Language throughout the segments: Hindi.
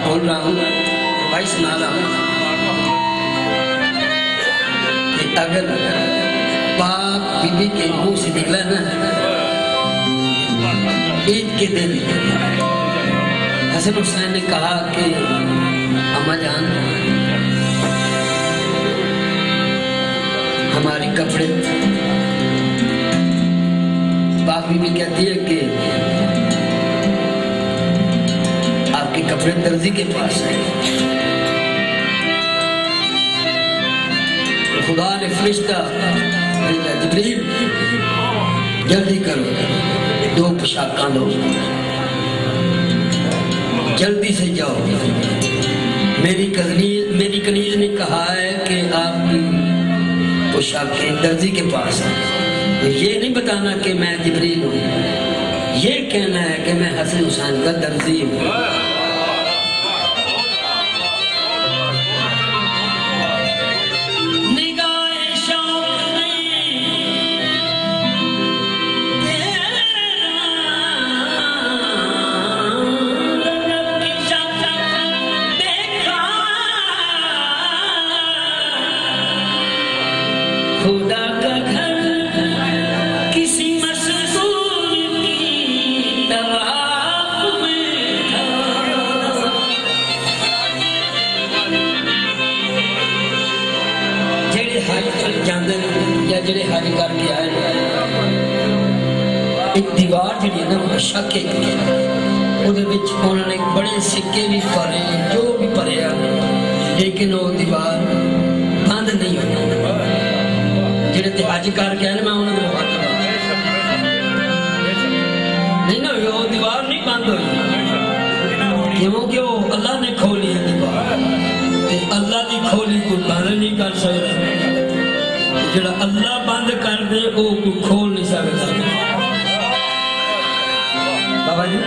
बोल रहा हूँ भाई, सुना रहा हूँ कि अगर पाक बीबी के मुंह से निकला ना ईद के दिन, हसन हुसैन ने कहा कि अम्मा जान हमारे कपड़े, पाक बीबी कहती है कि आपके कपड़े दर्जी के पास है। खुदा ने फरिश्ता भेजा, जिब्रील जल्दी करो, 2 पोशाकां लो, जल्दी से जाओ। मेरी कनीज ने कहा है कि आपकी पोशाकें दर्जी के पास है। ये नहीं बताना कि मैं जिब्रील हूँ, ये कहना है कि मैं हसन हुसैन का दर्जी हूँ। खुदा का घर किसी मशहूर की तवाफ में था। जेड़े हज जांदे या जेड़े हज करके आए, एक दीवार जिहड़ी है ना शक है, उहदे विच उन्होंने बड़े सिक्के भी भरे, जो भी भरिया, लेकिन वो दीवार बंद नहीं होती। जेड़े ते हज करके आए मैं उन्होंने नहीं ना, वो दीवार नहीं बंद हुई, क्योंकि वो अल्लाह ने खोली है दीवार, अल्लाह की खोली कोई बंद नहीं कर सकता। जेड़ा अल्लाह बंद कर दे वो कोई खोल नहीं सकता। बाबा जी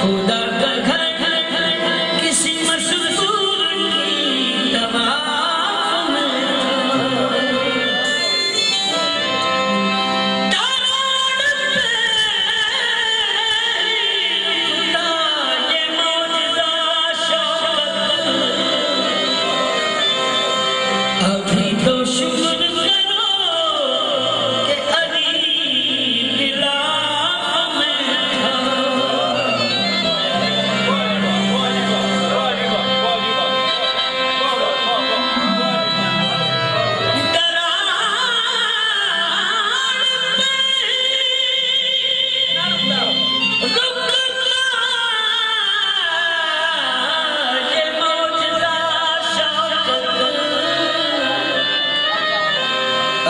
खुदा का घर किसी मशहूर की तवाफ में ये मौजूदा शौकत, अभी तो शुक्र करो कि अली गिलाफ में था।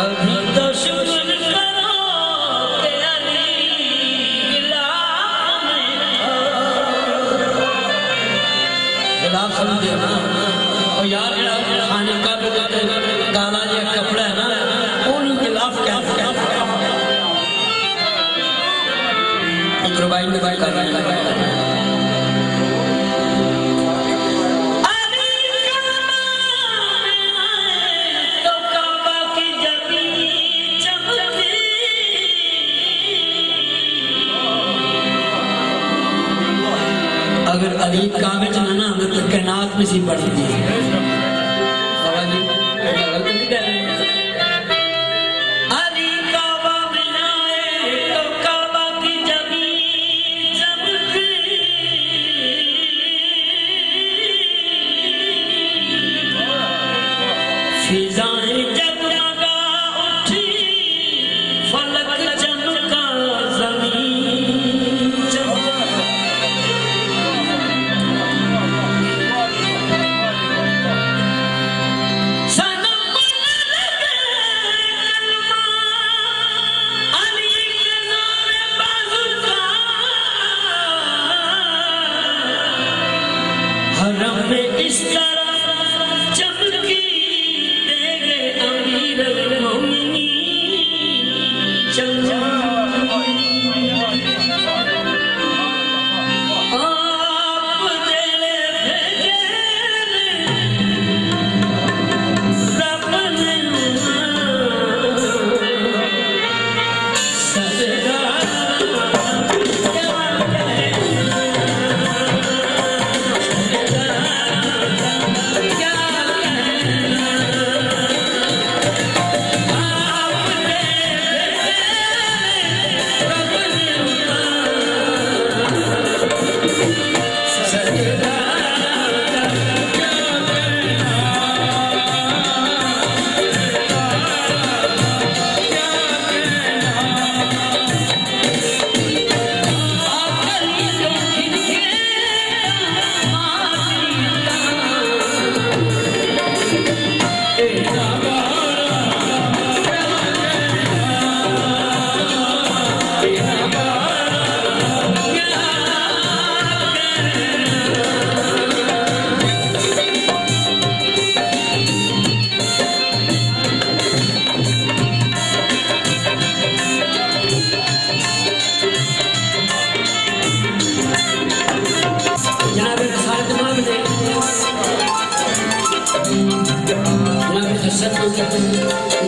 अभी तो शुक्र करो कि अली गिलाफ में था। गिलाफ समझे ना, और यार खाने का काला ये कपड़ा है ना, उन्हें गिलाफ कहते हैं। भाई में भाई कर अगर अली काबे च ना आंदा तो कायनात में सी बढ़ती है। बाबा जी गलत नहीं कह रहे। अली काबा में आए तो काबा की जमीन चमकी, फिजाएं जगमगा उठी, फलक चमका, जमीन चमका।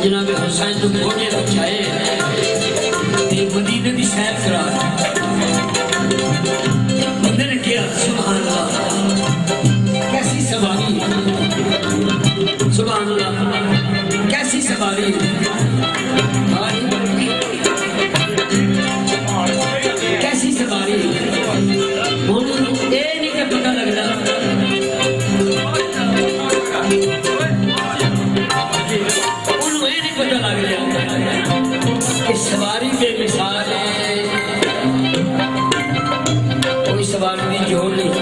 जनाब हुसैन तो घोड़े रचाए मदीने की सैर करा बंदे ने किया सुभान अल्लाह कैसी सवारी सुभान अल्लाह कैसी सवारी कैसी सवारी ये नहीं कि पता लगता पता लग जाता कि सवारी बेमिसाल है कोई सवारी की जोड़ नहीं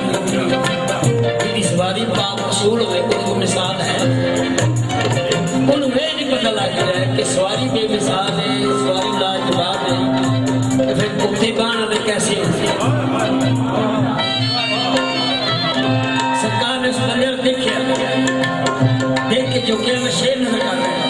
यदि सवारी पाक असूल हो कोई मिसाल है उन्हें नहीं पता लग रहा है कि सवारी बेमिसाल है सवारी लाजवाब है तो फिर कुत्ते बाण में कैसे होते सरकार ने उस बंदे को देखा देख के जो क्या मैं शेर नजर आ रहा है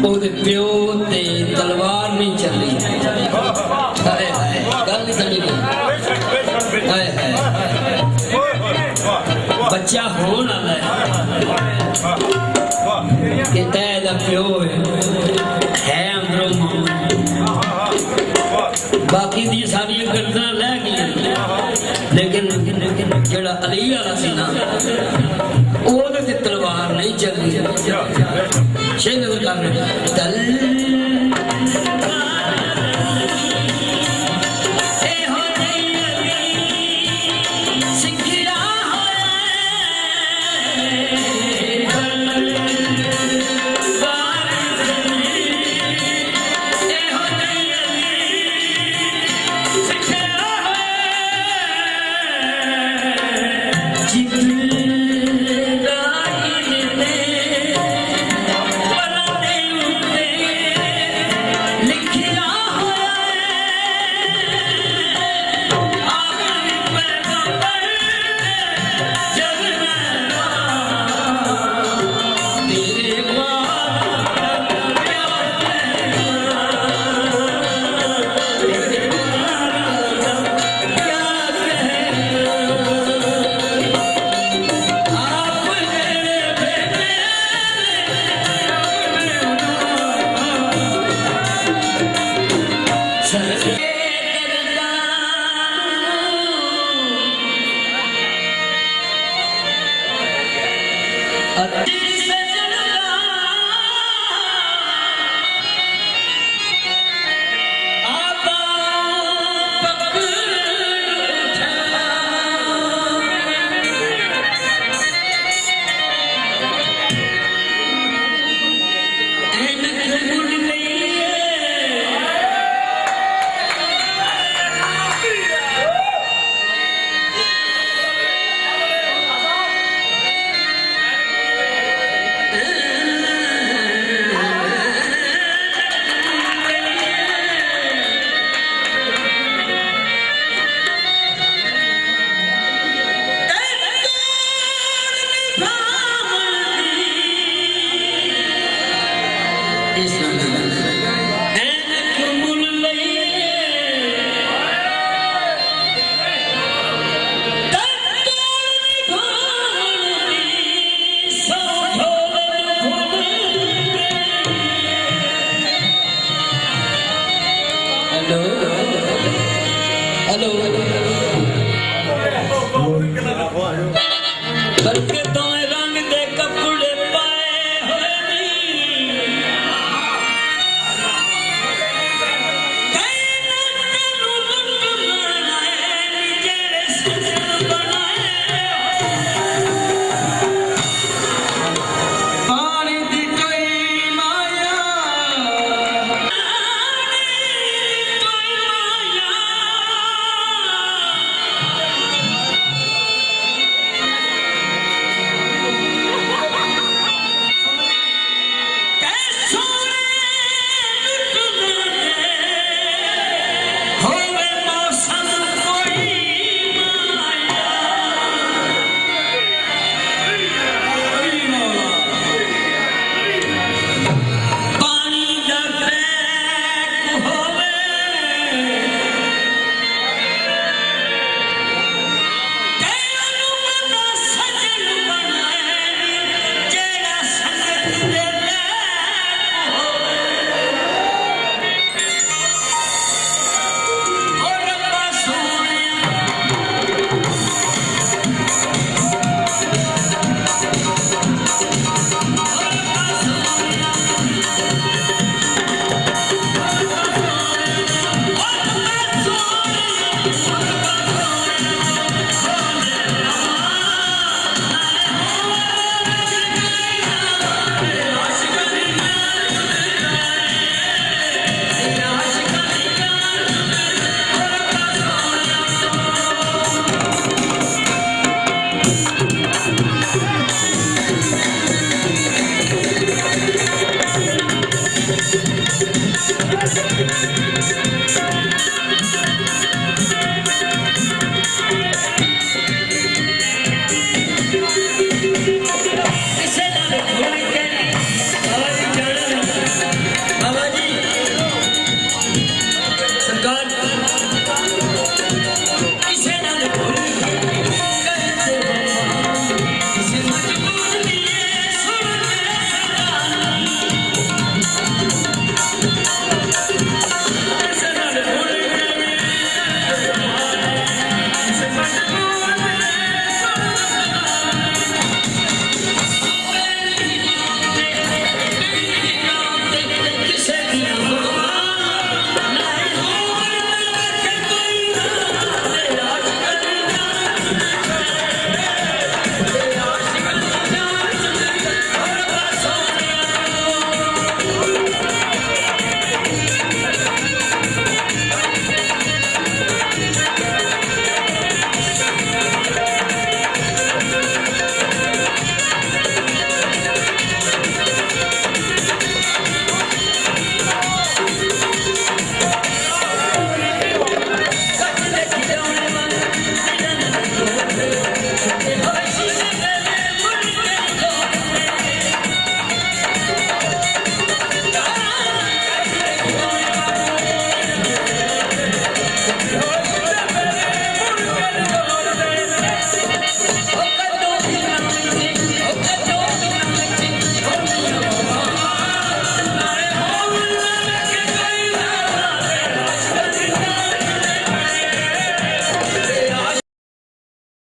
ਉਹਦੇ ਪਿਓ ਤੇ ਤਲਵਾਰ ਨਹੀਂ ਚੱਲੀ। ਹਾਏ ਹਾਏ ਗੱਲ ਨਹੀਂ ਸਮਝੀ। ਹਾਏ ਹਾਏ ਬੱਚਾ ਹੋਣ ਵਾਲਾ ਹੈ ਕਿ ਇਹਦਾ ਪਿਓ ਹੈ ਅੰਦਰੋਂ ਮਾਂ। बाकी दी सारी गर्दन लह गई, लेकिन जेड़ा अली वाला सी ना ओदे ते तलवार नहीं चलनी। शेर तल